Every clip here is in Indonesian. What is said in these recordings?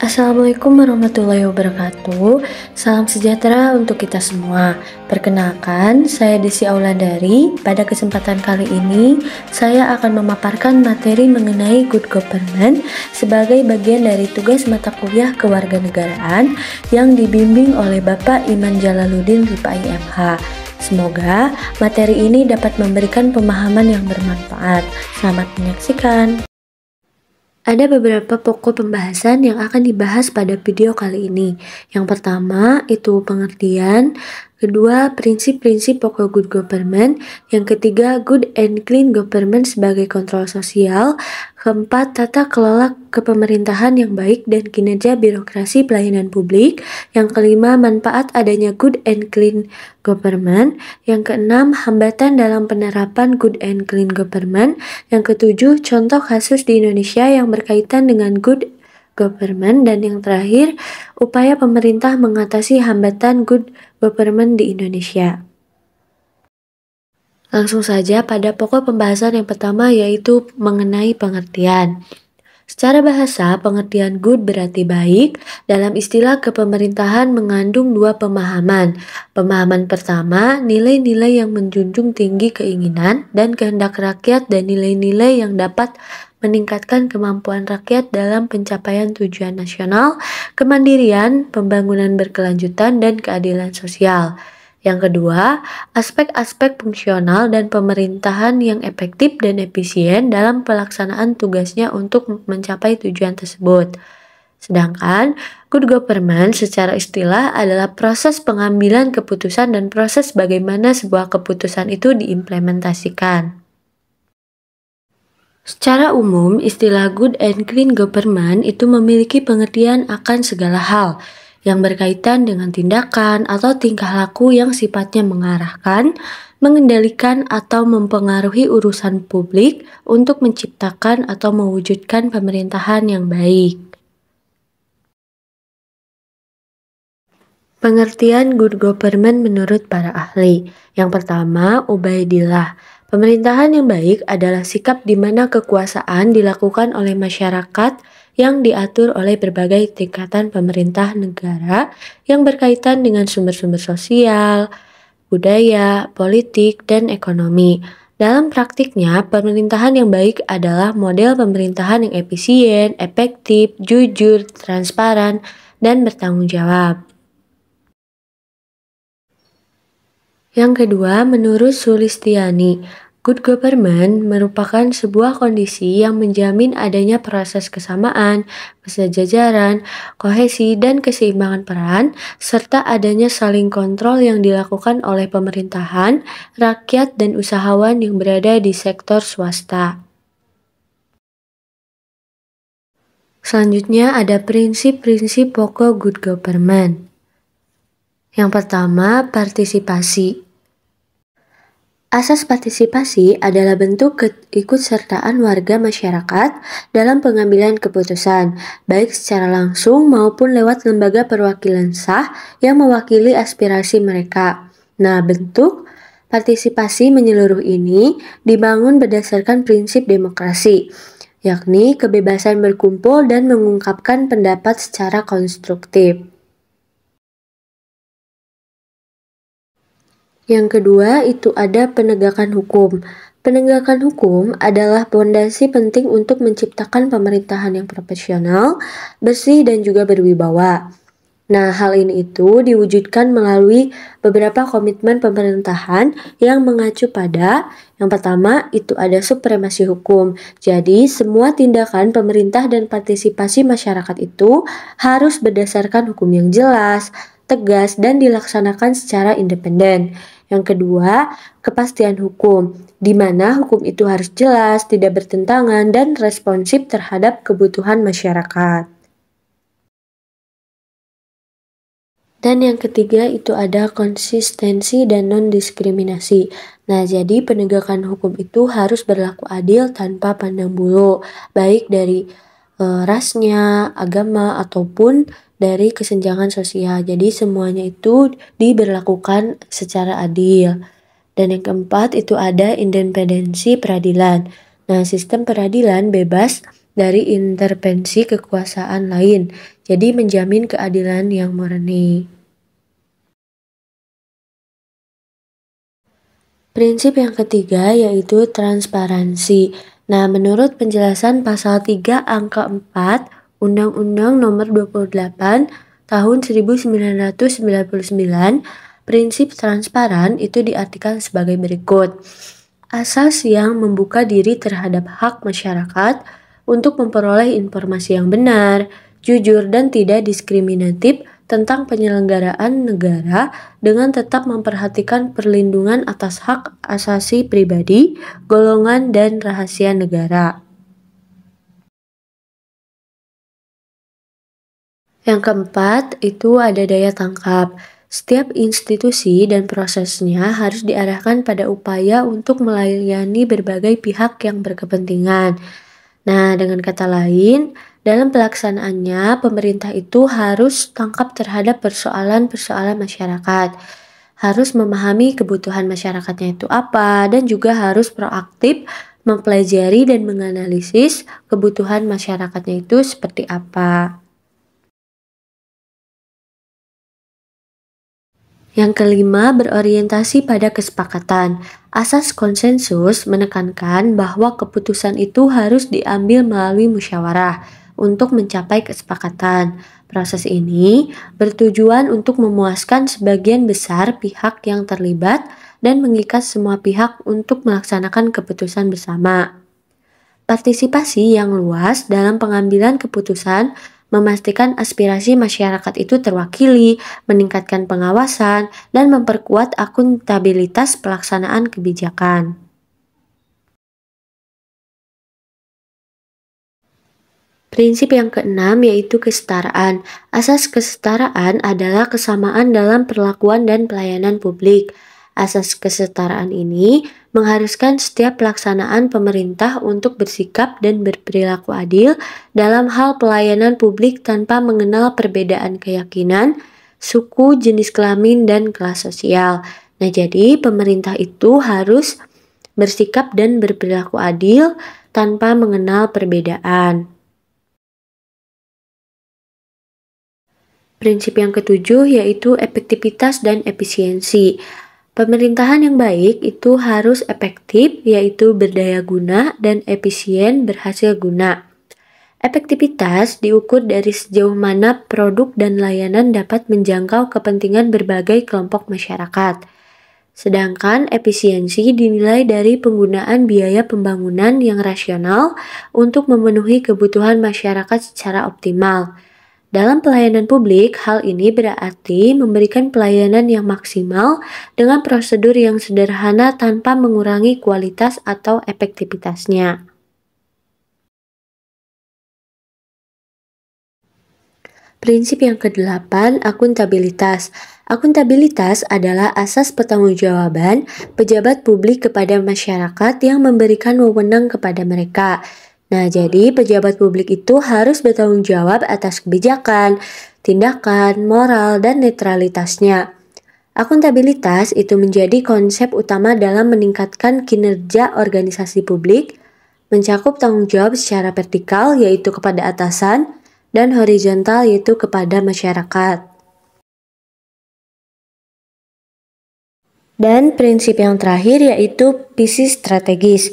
Assalamualaikum warahmatullahi wabarakatuh. Salam sejahtera untuk kita semua. Perkenalkan, saya Desi Aulandari. Pada kesempatan kali ini, saya akan memaparkan materi mengenai good government sebagai bagian dari tugas mata kuliah kewarganegaraan yang dibimbing oleh Bapak Iman Jalaluddin Ripai MH. Semoga materi ini dapat memberikan pemahaman yang bermanfaat. Selamat menyaksikan. Ada beberapa pokok pembahasan yang akan dibahas pada video kali ini. Yang pertama itu pengertian, kedua prinsip-prinsip pokok good government, yang ketiga good and clean government sebagai kontrol sosial, keempat tata kelola kepemerintahan yang baik dan kinerja birokrasi pelayanan publik, yang kelima manfaat adanya good and clean government, yang keenam hambatan dalam penerapan good and clean government, yang ketujuh contoh kasus di Indonesia yang berkaitan dengan good government, dan yang terakhir upaya pemerintah mengatasi hambatan good government di Indonesia. Langsung saja pada pokok pembahasan yang pertama, yaitu mengenai pengertian. Secara bahasa, pengertian good berarti baik. Dalam istilah kepemerintahan mengandung dua pemahaman. Pemahaman pertama, nilai-nilai yang menjunjung tinggi keinginan dan kehendak rakyat dan nilai-nilai yang dapat meningkatkan kemampuan rakyat dalam pencapaian tujuan nasional, kemandirian, pembangunan berkelanjutan, dan keadilan sosial. Yang kedua, aspek-aspek fungsional dan pemerintahan yang efektif dan efisien dalam pelaksanaan tugasnya untuk mencapai tujuan tersebut. Sedangkan, good government secara istilah adalah proses pengambilan keputusan dan proses bagaimana sebuah keputusan itu diimplementasikan. Secara umum, istilah good and clean government itu memiliki pengertian akan segala hal yang berkaitan dengan tindakan atau tingkah laku yang sifatnya mengarahkan, mengendalikan atau mempengaruhi urusan publik untuk menciptakan atau mewujudkan pemerintahan yang baik. Pengertian good government menurut para ahli. Yang pertama, Ubaidillah. Pemerintahan yang baik adalah sikap di mana kekuasaan dilakukan oleh masyarakat yang diatur oleh berbagai tingkatan pemerintah negara yang berkaitan dengan sumber-sumber sosial, budaya, politik, dan ekonomi. Dalam praktiknya, pemerintahan yang baik adalah model pemerintahan yang efisien, efektif, jujur, transparan, dan bertanggung jawab. Yang kedua, menurut Sulistiani, good government merupakan sebuah kondisi yang menjamin adanya proses kesamaan, kesejajaran, kohesi, dan keseimbangan peran, serta adanya saling kontrol yang dilakukan oleh pemerintahan, rakyat, dan usahawan yang berada di sektor swasta. Selanjutnya ada prinsip-prinsip pokok good government. Yang pertama, partisipasi. Asas partisipasi adalah bentuk keikutsertaan warga masyarakat dalam pengambilan keputusan, baik secara langsung maupun lewat lembaga perwakilan sah yang mewakili aspirasi mereka. Nah, bentuk partisipasi menyeluruh ini dibangun berdasarkan prinsip demokrasi, yakni kebebasan berkumpul dan mengungkapkan pendapat secara konstruktif. Yang kedua itu ada penegakan hukum. Penegakan hukum adalah fondasi penting untuk menciptakan pemerintahan yang profesional, bersih, dan juga berwibawa. Nah, hal ini itu diwujudkan melalui beberapa komitmen pemerintahan yang mengacu pada yang pertama itu ada supremasi hukum. Jadi, semua tindakan pemerintah dan partisipasi masyarakat itu harus berdasarkan hukum yang jelas, tegas, dan dilaksanakan secara independen. Yang kedua, kepastian hukum, di mana hukum itu harus jelas, tidak bertentangan, dan responsif terhadap kebutuhan masyarakat. Dan yang ketiga itu ada konsistensi dan non-diskriminasi. Nah, jadi penegakan hukum itu harus berlaku adil tanpa pandang bulu, baik dari rasnya, agama, ataupun dari kesenjangan sosial. Jadi semuanya itu diberlakukan secara adil. Dan yang keempat itu ada independensi peradilan. Nah, sistem peradilan bebas dari intervensi kekuasaan lain, jadi menjamin keadilan yang murni. Prinsip yang ketiga yaitu transparansi. Nah, menurut penjelasan pasal 3 angka 4 Undang-Undang Nomor 28 Tahun 1999, prinsip transparan itu diartikan sebagai berikut. Asas yang membuka diri terhadap hak masyarakat untuk memperoleh informasi yang benar, jujur, dan tidak diskriminatif tentang penyelenggaraan negara dengan tetap memperhatikan perlindungan atas hak asasi pribadi, golongan, dan rahasia negara. Yang keempat, itu ada daya tangkap. Setiap institusi dan prosesnya harus diarahkan pada upaya untuk melayani berbagai pihak yang berkepentingan. Nah, dengan kata lain, dalam pelaksanaannya, pemerintah itu harus tangkap terhadap persoalan-persoalan masyarakat, harus memahami kebutuhan masyarakatnya itu apa, dan juga harus proaktif mempelajari dan menganalisis kebutuhan masyarakatnya itu seperti apa. Yang kelima, berorientasi pada kesepakatan. Asas konsensus menekankan bahwa keputusan itu harus diambil melalui musyawarah untuk mencapai kesepakatan. Proses ini bertujuan untuk memuaskan sebagian besar pihak yang terlibat dan mengikat semua pihak untuk melaksanakan keputusan bersama. Partisipasi yang luas dalam pengambilan keputusan memastikan aspirasi masyarakat itu terwakili, meningkatkan pengawasan, dan memperkuat akuntabilitas pelaksanaan kebijakan. Prinsip yang keenam yaitu kesetaraan. Asas kesetaraan adalah kesamaan dalam perlakuan dan pelayanan publik. Asas kesetaraan ini mengharuskan setiap pelaksanaan pemerintah untuk bersikap dan berperilaku adil dalam hal pelayanan publik tanpa mengenal perbedaan keyakinan, suku, jenis kelamin, dan kelas sosial. Nah, jadi pemerintah itu harus bersikap dan berperilaku adil tanpa mengenal perbedaan. Prinsip yang ketujuh yaitu efektivitas dan efisiensi. Pemerintahan yang baik itu harus efektif, yaitu berdaya guna, dan efisien berhasil guna. Efektivitas diukur dari sejauh mana produk dan layanan dapat menjangkau kepentingan berbagai kelompok masyarakat. Sedangkan efisiensi dinilai dari penggunaan biaya pembangunan yang rasional untuk memenuhi kebutuhan masyarakat secara optimal. Dalam pelayanan publik, hal ini berarti memberikan pelayanan yang maksimal dengan prosedur yang sederhana tanpa mengurangi kualitas atau efektivitasnya. Prinsip yang kedelapan, akuntabilitas. Akuntabilitas adalah asas pertanggungjawaban pejabat publik kepada masyarakat yang memberikan wewenang kepada mereka. Nah, jadi pejabat publik itu harus bertanggung jawab atas kebijakan, tindakan, moral, dan netralitasnya. Akuntabilitas itu menjadi konsep utama dalam meningkatkan kinerja organisasi publik, mencakup tanggung jawab secara vertikal yaitu kepada atasan, dan horizontal yaitu kepada masyarakat. Dan prinsip yang terakhir yaitu visi strategis.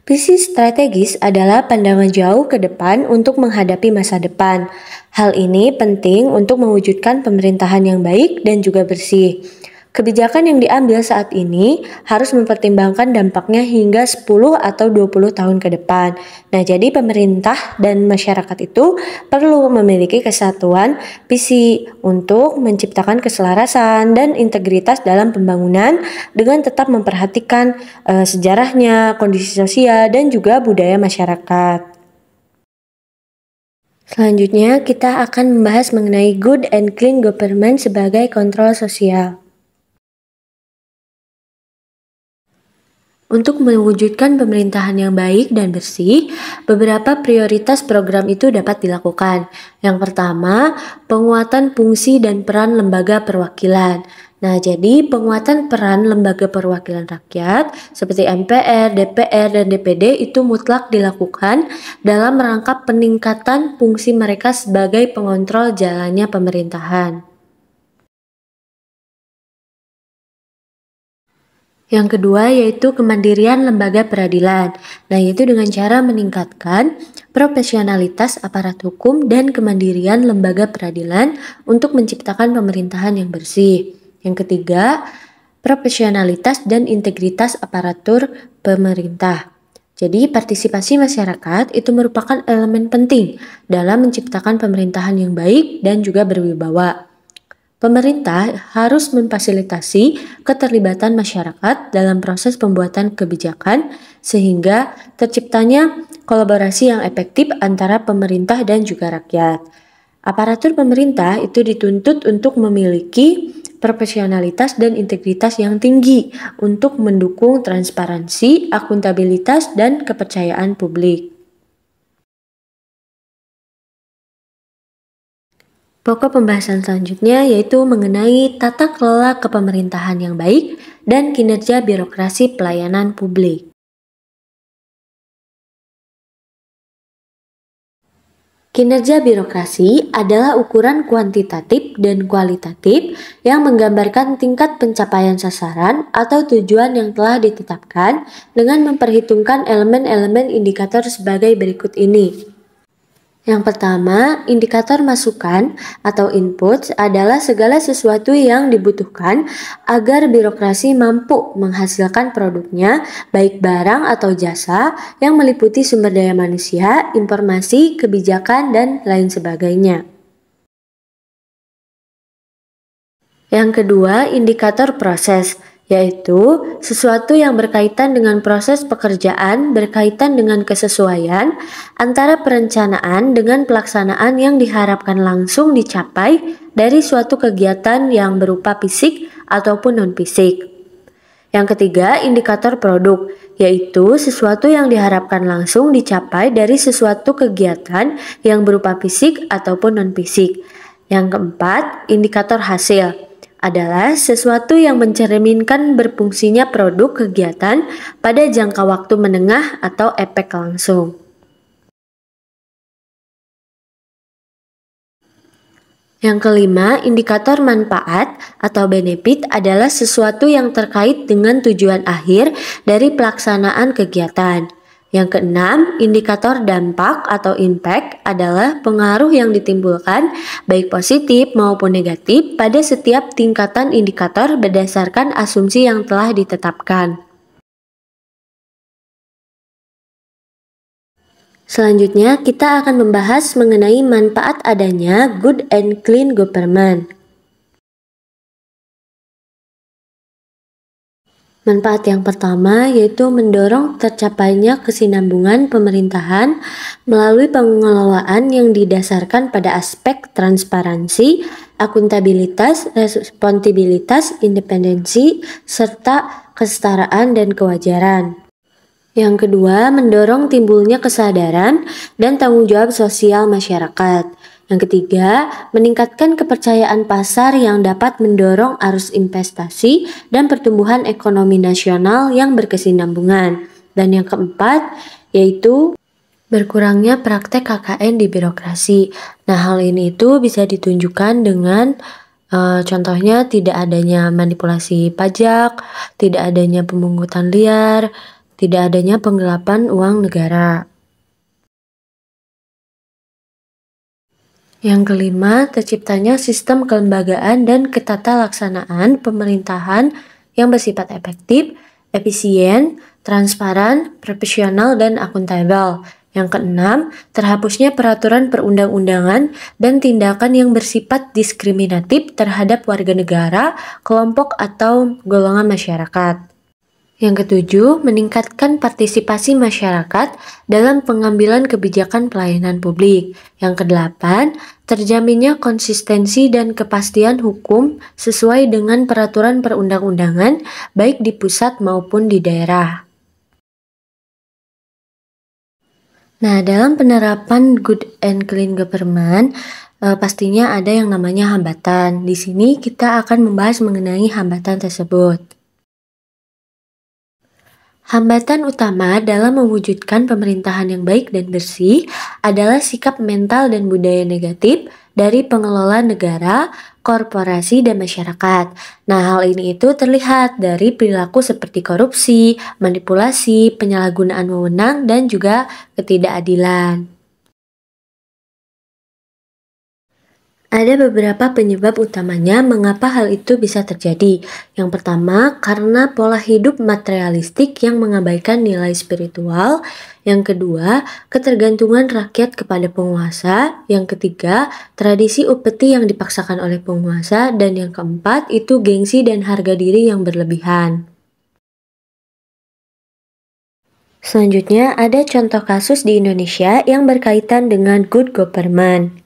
Visi strategis adalah pandangan jauh ke depan untuk menghadapi masa depan. Hal ini penting untuk mewujudkan pemerintahan yang baik dan juga bersih. Kebijakan yang diambil saat ini harus mempertimbangkan dampaknya hingga 10 atau 20 tahun ke depan. Nah, jadi pemerintah dan masyarakat itu perlu memiliki kesatuan visi untuk menciptakan keselarasan dan integritas dalam pembangunan dengan tetap memperhatikan sejarahnya, kondisi sosial, dan juga budaya masyarakat. Selanjutnya, kita akan membahas mengenai good and clean government sebagai kontrol sosial. Untuk mewujudkan pemerintahan yang baik dan bersih, beberapa prioritas program itu dapat dilakukan. Yang pertama, penguatan fungsi dan peran lembaga perwakilan. Nah, jadi penguatan peran lembaga perwakilan rakyat seperti MPR, DPR, dan DPD itu mutlak dilakukan dalam rangka peningkatan fungsi mereka sebagai pengontrol jalannya pemerintahan. Yang kedua yaitu kemandirian lembaga peradilan. Nah, yaitu dengan cara meningkatkan profesionalitas aparat hukum dan kemandirian lembaga peradilan untuk menciptakan pemerintahan yang bersih. Yang ketiga, profesionalitas dan integritas aparatur pemerintah. Jadi, partisipasi masyarakat itu merupakan elemen penting dalam menciptakan pemerintahan yang baik dan juga berwibawa. Pemerintah harus memfasilitasi keterlibatan masyarakat dalam proses pembuatan kebijakan sehingga terciptanya kolaborasi yang efektif antara pemerintah dan juga rakyat. Aparatur pemerintah itu dituntut untuk memiliki profesionalitas dan integritas yang tinggi untuk mendukung transparansi, akuntabilitas, dan kepercayaan publik. Pokok pembahasan selanjutnya yaitu mengenai tata kelola kepemerintahan yang baik dan kinerja birokrasi pelayanan publik. Kinerja birokrasi adalah ukuran kuantitatif dan kualitatif yang menggambarkan tingkat pencapaian sasaran atau tujuan yang telah ditetapkan dengan memperhitungkan elemen-elemen indikator sebagai berikut ini. Yang pertama, indikator masukan atau inputs adalah segala sesuatu yang dibutuhkan agar birokrasi mampu menghasilkan produknya, baik barang atau jasa, yang meliputi sumber daya manusia, informasi, kebijakan, dan lain sebagainya. Yang kedua, indikator proses, yaitu sesuatu yang berkaitan dengan proses pekerjaan berkaitan dengan kesesuaian antara perencanaan dengan pelaksanaan yang diharapkan langsung dicapai dari suatu kegiatan yang berupa fisik ataupun non-fisik. Yang ketiga, indikator produk, yaitu sesuatu yang diharapkan langsung dicapai dari sesuatu kegiatan yang berupa fisik ataupun non-fisik. Yang keempat, indikator hasil adalah sesuatu yang mencerminkan berfungsinya produk kegiatan pada jangka waktu menengah atau efek langsung. Yang kelima, indikator manfaat atau benefit adalah sesuatu yang terkait dengan tujuan akhir dari pelaksanaan kegiatan. Yang keenam, indikator dampak atau impact adalah pengaruh yang ditimbulkan baik positif maupun negatif pada setiap tingkatan indikator berdasarkan asumsi yang telah ditetapkan. Selanjutnya, kita akan membahas mengenai manfaat adanya good and clean government. Manfaat yang pertama yaitu mendorong tercapainya kesinambungan pemerintahan melalui pengelolaan yang didasarkan pada aspek transparansi, akuntabilitas, responsibilitas, independensi, serta kesetaraan dan kewajaran. Yang kedua, mendorong timbulnya kesadaran dan tanggung jawab sosial masyarakat. Yang ketiga, meningkatkan kepercayaan pasar yang dapat mendorong arus investasi dan pertumbuhan ekonomi nasional yang berkesinambungan. Dan yang keempat, yaitu berkurangnya praktek KKN di birokrasi. Nah, hal ini itu bisa ditunjukkan dengan contohnya tidak adanya manipulasi pajak, tidak adanya pemungutan liar, tidak adanya penggelapan uang negara. Yang kelima, terciptanya sistem kelembagaan dan ketatalaksanaan pemerintahan yang bersifat efektif, efisien, transparan, profesional, dan akuntabel. Yang keenam, terhapusnya peraturan perundang-undangan dan tindakan yang bersifat diskriminatif terhadap warga negara, kelompok, atau golongan masyarakat. Yang ketujuh, meningkatkan partisipasi masyarakat dalam pengambilan kebijakan pelayanan publik. Yang kedelapan, terjaminnya konsistensi dan kepastian hukum sesuai dengan peraturan perundang-undangan baik di pusat maupun di daerah. Nah, dalam penerapan good and clean government, pastinya ada yang namanya hambatan. Di sini kita akan membahas mengenai hambatan tersebut. Hambatan utama dalam mewujudkan pemerintahan yang baik dan bersih adalah sikap mental dan budaya negatif dari pengelola negara, korporasi, dan masyarakat. Nah, hal ini itu terlihat dari perilaku seperti korupsi, manipulasi, penyalahgunaan wewenang, dan juga ketidakadilan. Ada beberapa penyebab utamanya mengapa hal itu bisa terjadi. Yang pertama, karena pola hidup materialistik yang mengabaikan nilai spiritual. Yang kedua, ketergantungan rakyat kepada penguasa. Yang ketiga, tradisi upeti yang dipaksakan oleh penguasa. Dan yang keempat, itu gengsi dan harga diri yang berlebihan. Selanjutnya, ada contoh kasus di Indonesia yang berkaitan dengan good government.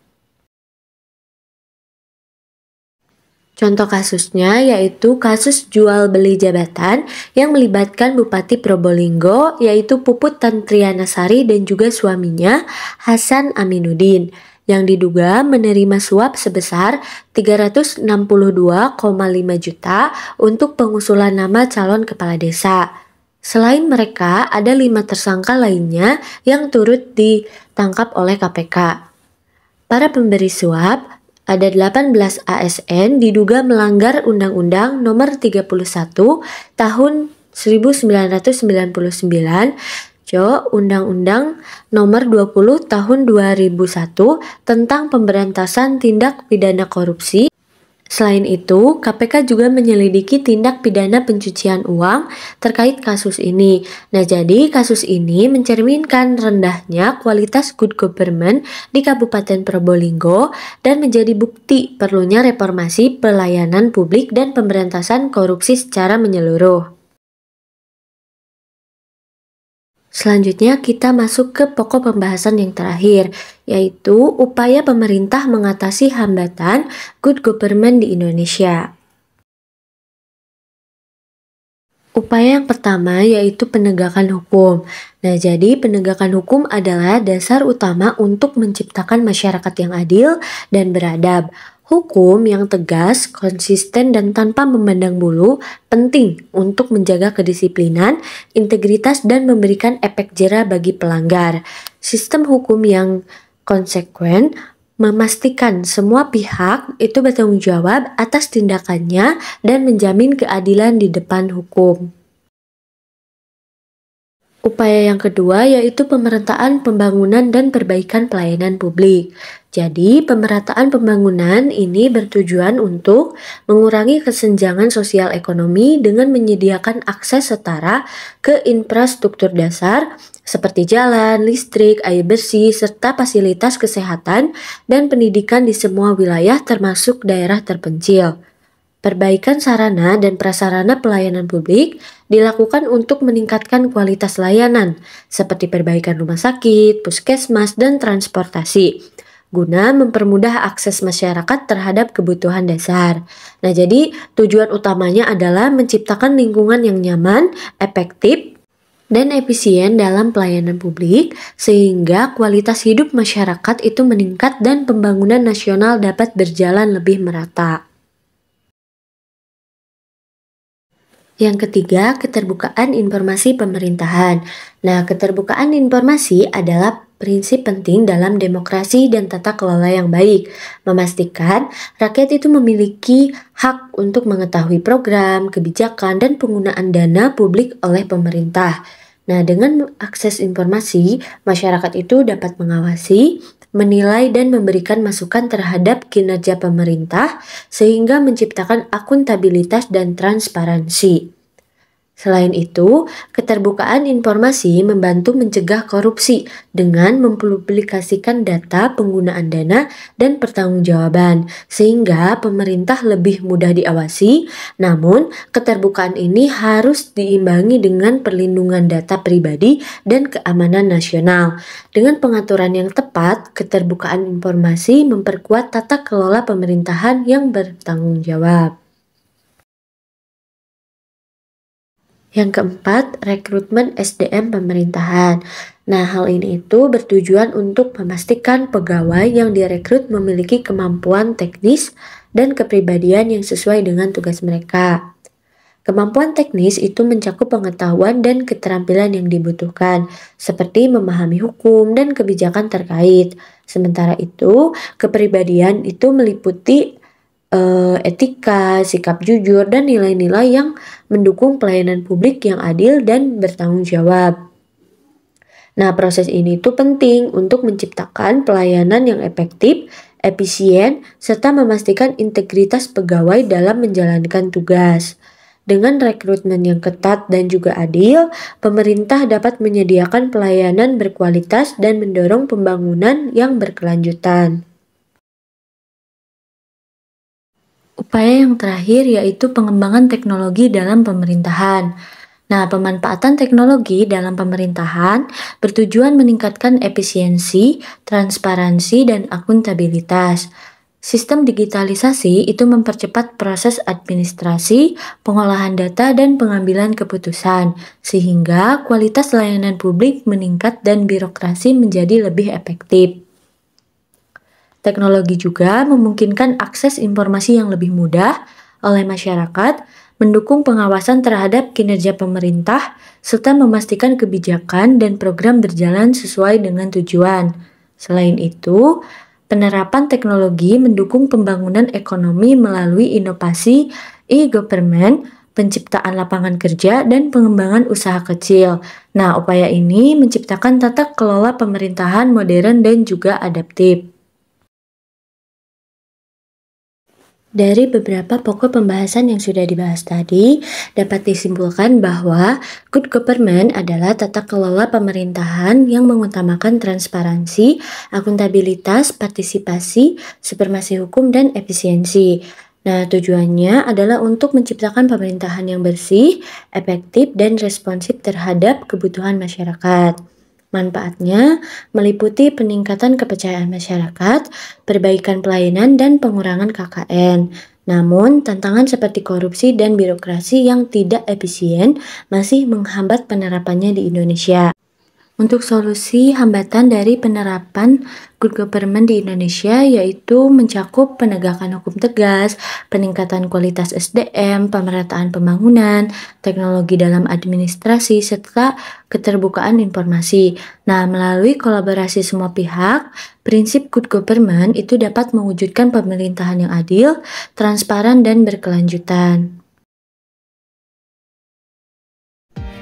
Contoh kasusnya yaitu kasus jual beli jabatan yang melibatkan Bupati Probolinggo yaitu Puput Tantrianasari dan juga suaminya Hasan Aminuddin yang diduga menerima suap sebesar 362,5 juta untuk pengusulan nama calon kepala desa. Selain mereka, ada 5 tersangka lainnya yang turut ditangkap oleh KPK. Para pemberi suap, ada 18 ASN diduga melanggar Undang-Undang Nomor 31 Tahun 1999, Undang-Undang Nomor 20 Tahun 2001 tentang pemberantasan tindak pidana korupsi. Selain itu, KPK juga menyelidiki tindak pidana pencucian uang terkait kasus ini. Nah, jadi kasus ini mencerminkan rendahnya kualitas good government di Kabupaten Probolinggo dan menjadi bukti perlunya reformasi pelayanan publik dan pemberantasan korupsi secara menyeluruh. Selanjutnya kita masuk ke pokok pembahasan yang terakhir, yaitu upaya pemerintah mengatasi hambatan good government di Indonesia. Upaya yang pertama yaitu penegakan hukum. Nah, jadi penegakan hukum adalah dasar utama untuk menciptakan masyarakat yang adil dan beradab. Hukum yang tegas, konsisten, dan tanpa memandang bulu penting untuk menjaga kedisiplinan, integritas, dan memberikan efek jera bagi pelanggar. Sistem hukum yang konsekuen memastikan semua pihak itu bertanggung jawab atas tindakannya dan menjamin keadilan di depan hukum. Upaya yang kedua yaitu pemerataan pembangunan dan perbaikan pelayanan publik. Jadi, pemerataan pembangunan ini bertujuan untuk mengurangi kesenjangan sosial ekonomi dengan menyediakan akses setara ke infrastruktur dasar seperti jalan, listrik, air bersih, serta fasilitas kesehatan dan pendidikan di semua wilayah termasuk daerah terpencil. Perbaikan sarana dan prasarana pelayanan publik dilakukan untuk meningkatkan kualitas layanan, seperti perbaikan rumah sakit, puskesmas, dan transportasi, guna mempermudah akses masyarakat terhadap kebutuhan dasar. Nah, jadi tujuan utamanya adalah menciptakan lingkungan yang nyaman, efektif, dan efisien dalam pelayanan publik, sehingga kualitas hidup masyarakat itu meningkat dan pembangunan nasional dapat berjalan lebih merata. Yang ketiga, keterbukaan informasi pemerintahan. Nah, keterbukaan informasi adalah prinsip penting dalam demokrasi dan tata kelola yang baik. Memastikan rakyat itu memiliki hak untuk mengetahui program, kebijakan, dan penggunaan dana publik oleh pemerintah. Nah, dengan akses informasi, masyarakat itu dapat mengawasi, menilai, dan memberikan masukan terhadap kinerja pemerintah sehingga menciptakan akuntabilitas dan transparansi. Selain itu, keterbukaan informasi membantu mencegah korupsi dengan mempublikasikan data penggunaan dana dan pertanggungjawaban, sehingga pemerintah lebih mudah diawasi. Namun, keterbukaan ini harus diimbangi dengan perlindungan data pribadi dan keamanan nasional. Dengan pengaturan yang tepat, keterbukaan informasi memperkuat tata kelola pemerintahan yang bertanggung jawab. Yang keempat, rekrutmen SDM pemerintahan. Nah, hal ini itu bertujuan untuk memastikan pegawai yang direkrut memiliki kemampuan teknis dan kepribadian yang sesuai dengan tugas mereka. Kemampuan teknis itu mencakup pengetahuan dan keterampilan yang dibutuhkan, seperti memahami hukum dan kebijakan terkait. Sementara itu, kepribadian itu meliputi etika, sikap jujur, dan nilai-nilai yang mendukung pelayanan publik yang adil dan bertanggung jawab. Nah, proses ini tuh penting untuk menciptakan pelayanan yang efektif, efisien, serta memastikan integritas pegawai dalam menjalankan tugas. Dengan rekrutmen yang ketat dan juga adil, pemerintah dapat menyediakan pelayanan berkualitas dan mendorong pembangunan yang berkelanjutan. Upaya yang terakhir yaitu pengembangan teknologi dalam pemerintahan. Nah, pemanfaatan teknologi dalam pemerintahan bertujuan meningkatkan efisiensi, transparansi, dan akuntabilitas. Sistem digitalisasi itu mempercepat proses administrasi, pengolahan data, dan pengambilan keputusan, sehingga kualitas layanan publik meningkat dan birokrasi menjadi lebih efektif. Teknologi juga memungkinkan akses informasi yang lebih mudah oleh masyarakat, mendukung pengawasan terhadap kinerja pemerintah, serta memastikan kebijakan dan program berjalan sesuai dengan tujuan. Selain itu, penerapan teknologi mendukung pembangunan ekonomi melalui inovasi e-government, penciptaan lapangan kerja, dan pengembangan usaha kecil. Nah, upaya ini menciptakan tata kelola pemerintahan modern dan juga adaptif. Dari beberapa pokok pembahasan yang sudah dibahas tadi, dapat disimpulkan bahwa good government adalah tata kelola pemerintahan yang mengutamakan transparansi, akuntabilitas, partisipasi, supremasi hukum, dan efisiensi. Nah, tujuannya adalah untuk menciptakan pemerintahan yang bersih, efektif, dan responsif terhadap kebutuhan masyarakat. Manfaatnya meliputi peningkatan kepercayaan masyarakat, perbaikan pelayanan, dan pengurangan KKN. Namun, tantangan seperti korupsi dan birokrasi yang tidak efisien masih menghambat penerapannya di Indonesia. Untuk solusi hambatan dari penerapan good government di Indonesia yaitu mencakup penegakan hukum tegas, peningkatan kualitas SDM, pemerataan pembangunan, teknologi dalam administrasi, serta keterbukaan informasi. Nah, melalui kolaborasi semua pihak, prinsip good government itu dapat mewujudkan pemerintahan yang adil, transparan, dan berkelanjutan.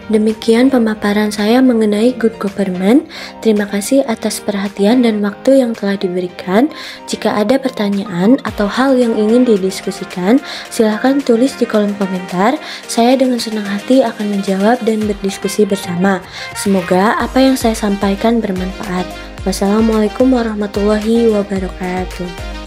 Demikian pemaparan saya mengenai good government. Terima kasih atas perhatian dan waktu yang telah diberikan. Jika ada pertanyaan atau hal yang ingin didiskusikan, silahkan tulis di kolom komentar. Saya dengan senang hati akan menjawab dan berdiskusi bersama. Semoga apa yang saya sampaikan bermanfaat. Wassalamualaikum warahmatullahi wabarakatuh.